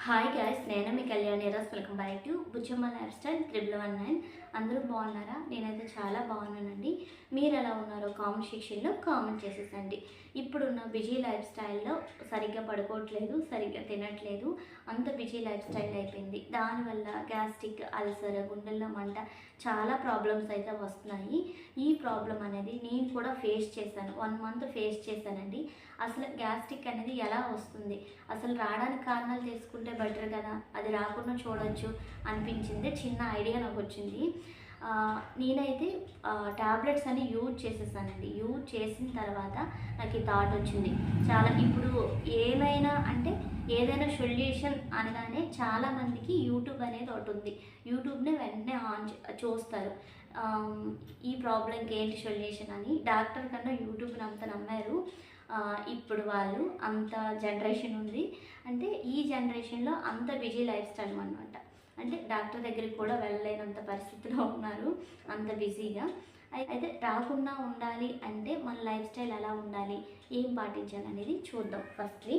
Hi guys, నేను మీ Kalyani Raj. Welcome back to Buchamma lifestyle 1119. అందరూ బాగున్నారా? నేనైతే చాలా బాగున్నానండి. మీరు ఎలా ఉన్నారో కామెంట్ సెక్షన్లో కామెంట్ చేసేసండి. ఇప్పుడున్న బిజీ లైఫ్ స్టైల్లో సరిగ్గా పడుకోవట్లేదు, సరిగ్గా తినట్లేదు, అంత బిజీ లైఫ్ స్టైల్ అయిపోయింది. దానివల్ల గ్యాస్ట్రిక్, అల్సర్, గుండెల్లో మంట, చాలా ప్రాబ్లమ్స్ అయితే వస్తున్నాయి. ఈ ప్రాబ్లం అనేది నేను కూడా ఫేస్ చేశాను. 1 మంత్ ఫేస్ చేశానండి. అసలు గ్యాస్ట్రిక్ అనేది ఎలా వస్తుంది, అసలు రావడానికి కారణాలు తెలుసుకుంటే బెటర్ కదా, అది రాకుండా చూడొచ్చు అనిపించింది. చిన్న ఐడియా నాకు వచ్చింది. నేనైతే ట్యాబ్లెట్స్ అని యూజ్ చేసేసానండి. యూజ్ చేసిన తర్వాత నాకు ఈ థాట్ వచ్చింది. చాలా ఇప్పుడు ఏదైనా సొల్యూషన్ అనగానే చాలామందికి యూట్యూబ్ అనేది ఒకటి ఉంది. యూట్యూబ్ని వెంటనే చూస్తారు. ఈ ప్రాబ్లంకి ఏంటి సొల్యూషన్ అని. డాక్టర్ కన్నా యూట్యూబ్ని అంత నమ్మారు. ఇప్పుడు వాళ్ళు అంత జనరేషన్ ఉంది. అంటే ఈ జనరేషన్లో అంత బిజీ లైఫ్ స్టైల్ అనమాట. అంటే డాక్టర్ దగ్గరికి కూడా వెళ్ళలేనంత పరిస్థితిలో ఉన్నారు, అంత బిజీగా. అయితే రాకుండా ఉండాలి అంటే మన లైఫ్ స్టైల్ ఎలా ఉండాలి, ఏం పాటించాలి అనేది చూద్దాం. ఫస్ట్లీ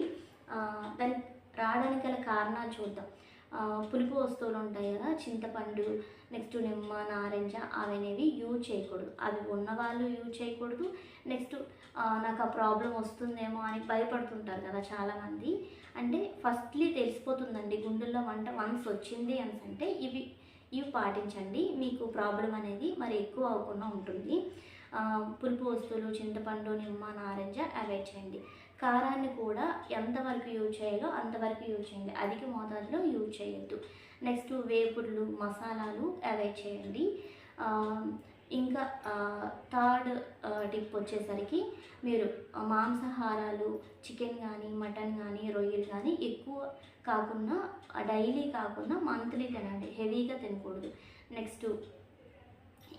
దానికి రావడానికి గల కారణాలు చూద్దాం. పులుపు వస్తువులు ఉంటాయి కదా, చింతపండు, నెక్స్ట్ నిమ్మ, నారింజ, అవనేవి యూజ్ చేయకూడదు. అవి ఉన్నవాళ్ళు యూజ్ చేయకూడదు. నెక్స్ట్ నాకు ఆ ప్రాబ్లం వస్తుందేమో అని భయపడుతుంటారు కదా చాలామంది. అంటే ఫస్ట్లీ తెలిసిపోతుందండి గుండెల్లో మంట వన్స్ వచ్చింది అంటే ఇవి పాటించండి, మీకు ప్రాబ్లం అనేది మరి ఎక్కువ అవ్వకుండా ఉంటుంది. పులుపు వస్తువులు, చింతపండు, నిమ్మ, నారింజ అవాయిడ్ చేయండి. కారాన్ని కూడా ఎంతవరకు యూజ్ చేయాలో అంతవరకు యూజ్ చేయండి, అధిక మోతాదులో యూజ్ చేయొద్దు. నెక్స్ట్ వేపుడులు, మసాలాలు అవాయిడ్ చేయండి. ఇంకా థర్డ్ టిప్ వచ్చేసరికి మీరు మాంసాహారాలు, చికెన్ కానీ, మటన్ కానీ, రొయ్యలు కానీ ఎక్కువ కాకుండా, డైలీ కాకుండా మంత్లీ తినండి, హెవీగా తినకూడదు. నెక్స్ట్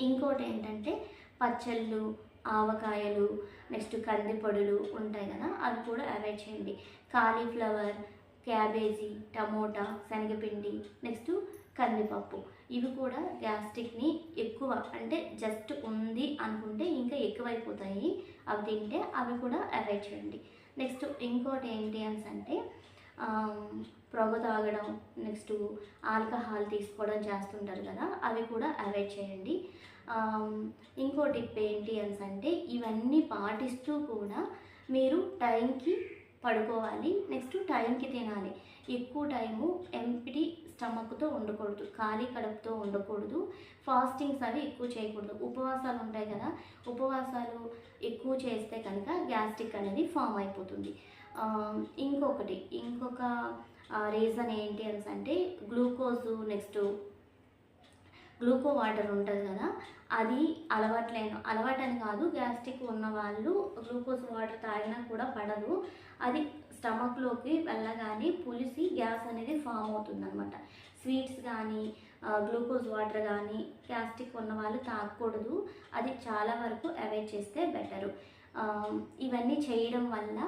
ఇంకోటి ఏంటంటే పచ్చళ్ళు, ఆవకాయలు, నెక్స్ట్ కందిపొడులు ఉంటాయి కదా, అవి కూడా అవాయిడ్ చేయండి. కాలీఫ్లవర్, క్యాబేజీ, టమోటా, శనగపిండి, నెక్స్ట్ కందిపప్పు, ఇవి కూడా గ్యాస్ట్రిక్ని ఎక్కువ, అంటే జస్ట్ ఉంది అనుకుంటే ఇంకా ఎక్కువైపోతాయి. అవి తింటే అవి కూడా అవాయిడ్ చేయండి. నెక్స్ట్ ఇంకోటి ఏంటి అంటే పొగ తాగడం, నెక్స్ట్ ఆల్కహాల్ తీసుకోవడం చేస్తుంటారు కదా, అవి కూడా అవాయిడ్ చేయండి. ఇంకో టిప్ ఏంటి అంటే ఇవన్నీ పాటిస్తూ కూడా మీరు టైంకి పడుకోవాలి, నెక్స్ట్ టైంకి తినాలి. ఎక్కువ టైము ఎంప్టీ స్టమక్తో ఉండకూడదు, ఖాళీ కడుపుతో ఉండకూడదు. ఫాస్టింగ్స్ అవి ఎక్కువ చేయకూడదు. ఉపవాసాలు ఉంటాయి కదా, ఉపవాసాలు ఎక్కువ చేస్తే కనుక గ్యాస్ట్రిక్ అనేది ఫామ్ అయిపోతుంది. ఇంకొక రీజన్ ఏంటి అంటే గ్లూకోజు, నెక్స్ట్ గ్లూకో వాటర్ ఉంటుంది కదా, అది అలవాటని కాదు, గ్యాస్ట్రిక్ ఉన్న వాళ్ళు గ్లూకోజ్ వాటర్ తాగినా కూడా పడదు. అది స్టమక్లోకి వెళ్ళగానే పులిసి గ్యాస్ అనేది ఫామ్ అవుతుందన్నమాట. స్వీట్స్ కానీ, గ్లూకోజ్ వాటర్ కానీ గ్యాస్ట్రిక్ ఉన్న వాళ్ళు తాగకూడదు. అది చాలా వరకు అవాయిడ్ చేస్తే బెటరు. ఇవన్నీ చేయడం వల్ల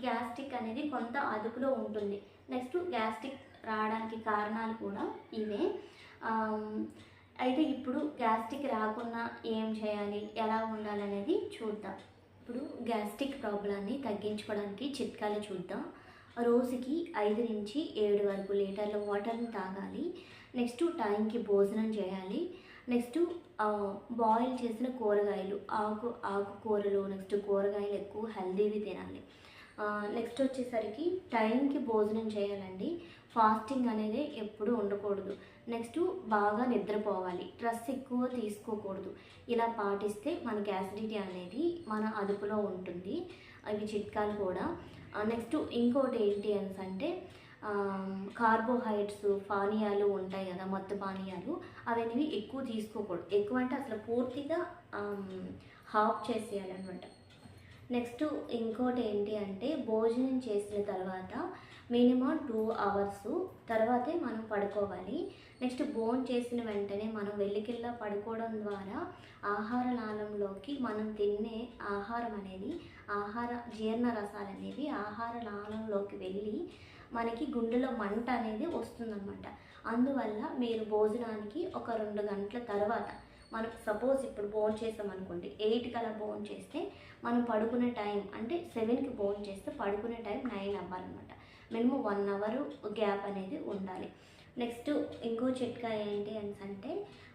గ్యాస్ట్రిక్ అనేది కొంత అదుపులో ఉంటుంది. నెక్స్ట్ గ్యాస్ట్రిక్ రావడానికి కారణాలు కూడా ఇవే. అయితే ఇప్పుడు గ్యాస్ట్రిక్ రాకుండా ఏం చేయాలి, ఎలా ఉండాలనేది చూద్దాం. ఇప్పుడు గ్యాస్ట్రిక్ ప్రాబ్లాన్ని తగ్గించుకోవడానికి చిట్కాలు చూద్దాం. రోజుకి 5 నుంచి 7 వరకు లీటర్ల వాటర్ని తాగాలి. నెక్స్ట్ టైంకి భోజనం చేయాలి. నెక్స్ట్ బాయిల్ చేసిన కూరగాయలు, ఆకుకూరలు, నెక్స్ట్ కూరగాయలు ఎక్కువ హెల్దీవి తినాలి. నెక్స్ట్ వచ్చేసరికి టైంకి భోజనం చేయాలండి. ఫాస్టింగ్ అనేది ఎప్పుడు ఉండకూడదు. నెక్స్ట్ బాగా నిద్రపోవాలి, స్ట్రెస్ ఎక్కువ తీసుకోకూడదు. ఇలా పాటిస్తే మనకి యాసిడిటీ అనేది మన అదుపులో ఉంటుంది. అవి చిట్కాలు కూడా. నెక్స్ట్ ఇంకోటి ఏంటి అంటే కార్బోహైడ్రేట్స్, పానీయాలు ఉంటాయి కదా, మత్తు పానీయాలు, అవన్నీ ఎక్కువ తీసుకోకూడదు. ఎక్కువ అంటే అసలు పూర్తిగా హాఫ్ చేసేయాలన్నమాట. నెక్స్ట్ ఇంకోటి ఏంటి అంటే భోజనం చేసిన తర్వాత మినిమం 2 అవర్స్ తర్వాతే మనం పడుకోవాలి. నెక్స్ట్ భోజనం చేసిన వెంటనే మనం వెల్లికిల్లా పడుకోవడం ద్వారా ఆహార నాళంలోకి మనం తినే ఆహారం అనేది, జీర్ణ రసాలు అనేవి ఆహార నాళంలోకి వెళ్ళి మనకి గుండెలో మంట అనేది వస్తుందన్నమాట. అందువల్ల మీరు భోజనానికి ఒక 2 గంటల తర్వాత, మనం సపోజ్ ఇప్పుడు భోజనం చేసామనుకోండి, 8కి అలా భోజనం చేస్తే మనం పడుకునే టైం అంటే 7కి భోజనం చేస్తే పడుకునే టైం 9 అవ్వాలన్నమాట. మినిమం 1 అవర్ గ్యాప్ అనేది ఉండాలి. నెక్స్ట్ ఇంకో చిట్కా ఏంటి అంటే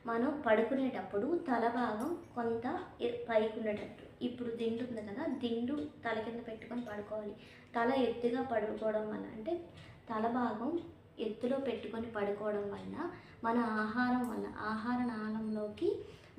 మనం పడుకునేటప్పుడు తల భాగం కొంత పైకి ఉండేటట్టు, ఇప్పుడు దిండు ఉంది కదా, దిండు తల కింద పెట్టుకొని పడుకోవాలి. తల ఎత్తుగా పడుకోవడం వల్ల అంటే తల భాగం ఎత్తులో పెట్టుకొని పడుకోవడం వల్ల మన ఆహారం వల్ల ఆహార నాళంలోకి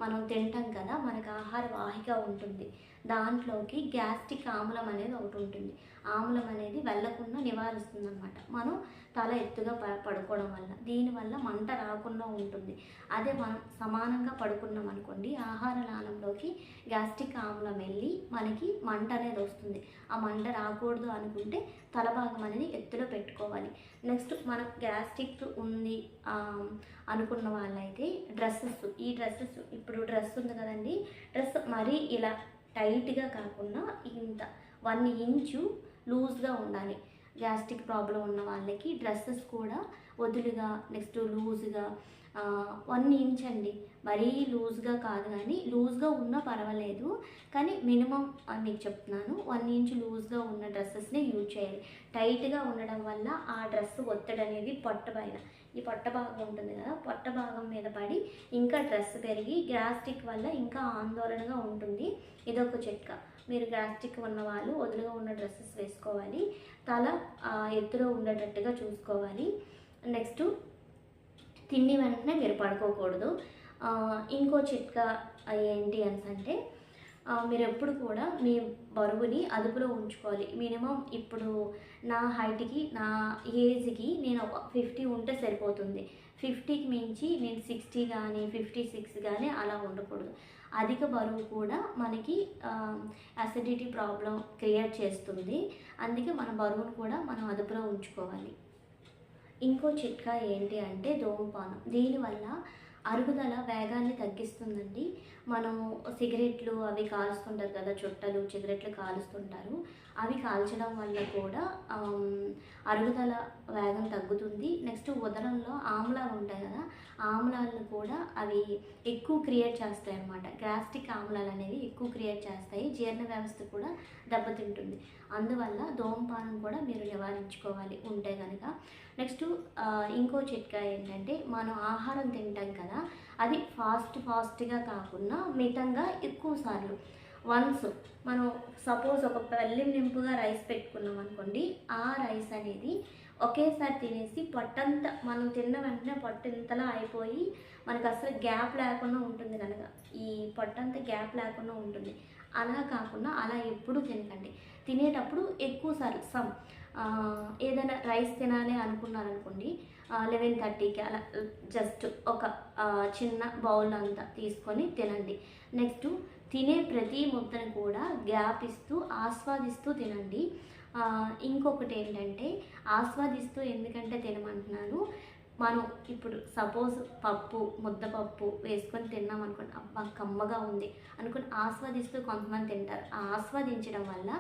మనం తింటాం కదా, మనకు ఆహార వాహిక ఉంటుంది, దాంట్లోకి గ్యాస్ట్రిక్ ఆమ్లం అనేది ఒకటి ఉంటుంది. ఆమ్లం అనేది వెళ్లకుండా నివారిస్తుంది అనమాట మనం తల ఎత్తుగా పడుకోవడం వల్ల. దీనివల్ల మంట రాకుండా ఉంటుంది. అదే మనం సమానంగా పడుకున్నాం అనుకోండి, ఆహార నాళంలోకి గ్యాస్ట్రిక్ ఆమ్లం వెళ్ళి మనకి మంట అనేది వస్తుంది. ఆ మంట రాకూడదు అనుకుంటే తల భాగం అనేది ఎత్తులో పెట్టుకోవాలి. నెక్స్ట్ మనకు గ్యాస్ట్రిక్ ఉంది అనుకున్న వాళ్ళైతే ఈ డ్రెస్సెస్ ఇప్పుడు డ్రెస్ ఉంది కదండి, డ్రెస్ మరీ ఇలా టైట్గా కాకుండా ఇంత 1 ఇంచు లూజ్గా ఉండాలి. గ్యాస్ట్రిక్ ప్రాబ్లం ఉన్న వాళ్ళకి డ్రెస్సెస్ కూడా వదులుగా, నెక్స్ట్ లూజ్గా 1 ఇంచ్ అండి, మరీ లూజ్గా కాదు, కానీ లూజ్గా ఉన్నా పర్వాలేదు, కానీ మినిమం మీకు చెప్తున్నాను 1 ఇంచ్ లూజ్గా ఉన్న డ్రెస్సెస్ని యూజ్ చేయాలి. టైట్గా ఉండడం వల్ల ఆ డ్రెస్ ఒత్తిడి అనేది పొట్ట పైన, ఈ పొట్ట భాగం ఉంటుంది కదా, పొట్ట భాగం మీద పడి ఇంకా డ్రెస్ పెరిగి గ్యాస్ట్రిక్ వల్ల ఇంకా ఆందోళనగా ఉంటుంది. ఇదొక చిట్కా. మీరు గ్యాస్ట్రిక్ ఉన్న వాళ్ళు వదులుగా ఉన్న డ్రెస్సెస్ వేసుకోవాలి, తల ఎత్తులో ఉండేటట్టుగా చూసుకోవాలి. నెక్స్ట్ తిండి వెంటనే మీరు పడుకోకూడదు. ఇంకో చిట్కా ఏంటి అంటే మీరు ఎప్పుడు కూడా మీ బరువుని అదుపులో ఉంచుకోవాలి. మినిమం ఇప్పుడు నా హైట్కి, నా ఏజ్కి నేను 50 ఉంటే సరిపోతుంది. 50కి మించి నేను 60 కానీ 56 కానీ అలా ఉండకూడదు. అధిక బరువు కూడా మనకి అసిడిటీ ప్రాబ్లం క్రియేట్ చేస్తుంది. అందుకే మన బరువును కూడా మనం అదుపులో ఉంచుకోవాలి. ఇంకో చిట్కా ఏంటి అంటే ధూమపానం. దీనివల్ల అరుగుదల వేగాన్ని తగ్గిస్తుందండి. మనము సిగరెట్లు అవి కాలుస్తుంటారు కదా, చుట్టలు సిగరెట్లు కాలుస్తుంటారు, అవి కాల్చడం వల్ల కూడా అరుగుదల వేగం తగ్గుతుంది. నెక్స్ట్ ఉదరంలో ఆమ్లాలు ఉంటాయి కదా, ఆమ్లాలను కూడా అవి ఎక్కువ క్రియేట్ చేస్తాయి అన్నమాట. గ్యాస్ట్రిక్ ఆమ్లాలు అనేవి ఎక్కువ క్రియేట్ చేస్తాయి, జీర్ణ వ్యవస్థ కూడా దెబ్బతింటుంది. అందువల్ల ధూమపానం కూడా మీరు నివారించుకోవాలి ఉంటే కనుక. నెక్స్ట్ ఇంకో చిట్కా ఏంటంటే మనం ఆహారం తింటాం కదా, అది ఫాస్ట్గా కాకుండా మితంగా ఎక్కువ సార్లు. వన్స్ మనం సపోజ్ ఒక పళ్ళెం నింపుగా రైస్ పెట్టుకున్నాం అనుకోండి, ఆ రైస్ అనేది ఒకేసారి తినేసి పొట్టంతా మనం తిన్న వెంటనే పొట్ట ఇంతలా అయిపోయి మనకు అసలు గ్యాప్ లేకుండా ఉంటుంది కనుక, ఈ పొట్టంతా గ్యాప్ లేకుండా ఉంటుంది. అలా కాకుండా అలా ఎప్పుడు తినకండి. తినేటప్పుడు ఎక్కువసార్లు ఏదైనా రైస్ తినాలి అనుకున్నారనుకోండి, 11:30కి అలా జస్ట్ ఒక చిన్న బౌల్ అంతా తీసుకొని తినండి. నెక్స్ట్ తినే ప్రతి ముద్దను కూడా గ్యాప్ ఇస్తూ ఆస్వాదిస్తూ తినండి. ఇంకొకటి ఏంటంటే ఆస్వాదిస్తూ ఎందుకంటే తినమంటున్నాను, మనం ఇప్పుడు సపోజ్ ముద్దపప్పు వేసుకొని తిన్నాం అనుకోండి, అబ్బా కమ్మగా ఉంది అనుకుని ఆస్వాదిస్తూ కొంతమంది తింటారు. ఆ ఆస్వాదించడం వల్ల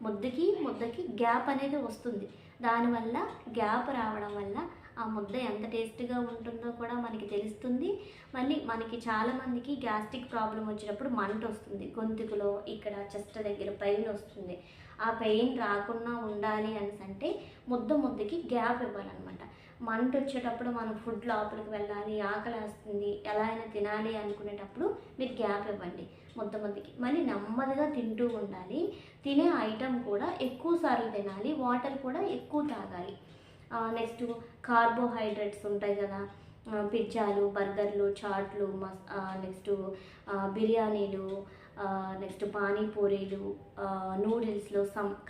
ముద్దకి గ్యాప్ అనేది వస్తుంది. దానివల్ల గ్యాప్ రావడం వల్ల ఆ ముద్ద ఎంత టేస్ట్గా ఉంటుందో కూడా మనకి తెలుస్తుంది. మళ్ళీ మనకి చాలామందికి గ్యాస్ట్రిక్ ప్రాబ్లం వచ్చినప్పుడు మంట వస్తుంది, గొంతుకులో ఇక్కడ చెస్ట్ దగ్గర పెయిన్ వస్తుంది. ఆ పెయిన్ రాకుండా ఉండాలి అంటే ముద్దకి గ్యాప్ ఇవ్వాలన్నమాట. మంట వచ్చేటప్పుడు మనం ఫుడ్ లోపలికి వెళ్ళాలి, ఆకలి వేస్తుంది, ఎలా అయినా తినాలి అనుకునేటప్పుడు మీరు గ్యాప్ ఇవ్వండి ముద్దకి. మళ్ళీ నెమ్మదిగా తింటూ ఉండాలి. తినే ఐటెం కూడా ఎక్కువ సార్లు తినాలి, వాటర్ కూడా ఎక్కువ తాగాలి. నెక్స్ట్ కార్బోహైడ్రేట్స్ ఉంటాయి కదా, పిజ్జాలు, బర్గర్లు, చాట్లు, నెక్స్ట్ బిర్యానీలు, నెక్స్ట్ పానీపూరీలు, నూడిల్స్లో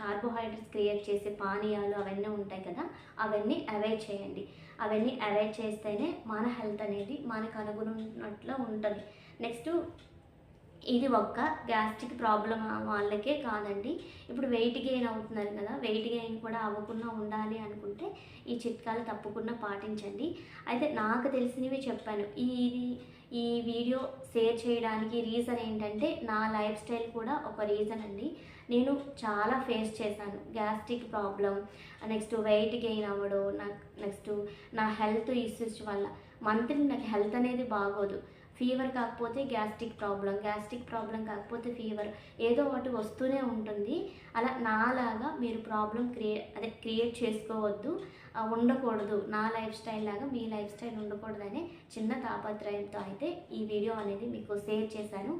కార్బోహైడ్రేట్స్ క్రియేట్ చేసే పానీయాలు అవన్నీ ఉంటాయి కదా, అవన్నీ అవాయిడ్ చేయండి. అవన్నీ అవాయిడ్ చేస్తేనే మన హెల్త్ అనేది మనకు అనుగుణంలో ఉంటుంది. నెక్స్ట్ ఇది ఒక్క గ్యాస్ట్రిక్ ప్రాబ్లం వాళ్ళకే కాదండి, ఇప్పుడు వెయిట్ గెయిన్ అవుతున్నారు కదా, వెయిట్ గెయిన్ కూడా అవ్వకుండా ఉండాలి అనుకుంటే ఈ చిట్కాలు తప్పకుండా పాటించండి. అయితే నాకు తెలిసినవి చెప్పాను. ఈ వీడియో షేర్ చేయడానికి రీజన్ ఏంటంటే నా లైఫ్ స్టైల్ కూడా ఒక రీజన్ అండి. నేను చాలా ఫేస్ చేశాను gastric problem, next weight gain అవ్వడం, నెక్స్ట్ నా హెల్త్ ఇష్యూస్ వల్ల మంత్లీ నాకు హెల్త్ అనేది బాగోదు. ఫీవర్ కాకపోతే గ్యాస్ట్రిక్ ప్రాబ్లం కాకపోతే ఫీవర్, ఏదో ఒకటి వస్తూనే ఉంటుంది. అలా నాలాగా మీరు ప్రాబ్లం క్రియేట్ చేసుకోవద్దు, ఉండకూడదు. నా లైఫ్ స్టైల్ లాగా మీ లైఫ్ స్టైల్ ఉండకూడదనే చిన్న తాపత్రయంతో అయితే ఈ వీడియో అనేది మీకు షేర్ చేశాను.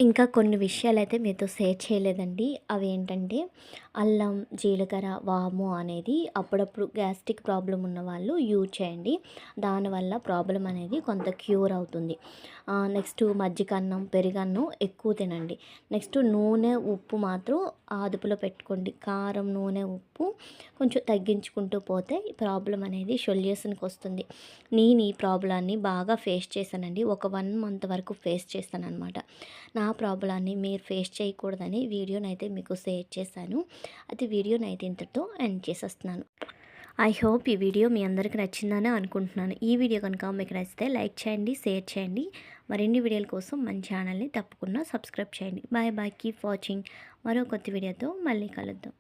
ఇంకా కొన్ని విషయాలైతే మీతో షేర్ చేయలేదండి. అవి ఏంటంటే అల్లం, జీలకర్ర, వాము అనేది అప్పుడప్పుడు గ్యాస్ట్రిక్ ప్రాబ్లం ఉన్న వాళ్ళు యూజ్ చేయండి. దానివల్ల ప్రాబ్లం అనేది కొంత క్యూర్ అవుతుంది. నెక్స్ట్ మజ్జిగన్నం, పెరుగన్నం ఎక్కువ తినండి. నెక్స్ట్ నూనె, ఉప్పు మాత్రం అదుపులో పెట్టుకోండి. కారం, నూనె, ఉప్పు కొంచెం తగ్గించుకుంటూ పోతే ఈ ప్రాబ్లం అనేది సొల్యూషన్కి వస్తుంది. నేను ఈ ప్రాబ్లాన్ని బాగా ఫేస్ చేశానండి. ఒక 1 మంత్ వరకు ఫేస్ చేశానన్నమాట. నా ప్రాబ్లాన్ని మీరు ఫేస్ చేయకూడదని వీడియోనైతే మీకు షేర్ చేశాను. అది వీడియోనైతే ఇంతటితో ఎండ్ చేసేస్తున్నాను. ఐ హోప్ ఈ వీడియో మీ అందరికీ నచ్చిందని అనుకుంటున్నాను. ఈ వీడియో కనుక మీకు నచ్చితే లైక్ చేయండి, షేర్ చేయండి. మరిన్ని వీడియోల కోసం మన ఛానల్ని తప్పకుండా సబ్స్క్రైబ్ చేయండి. Bye bye, keep watching. మరో కొత్త వీడియోతో మళ్ళీ కలుద్దాం.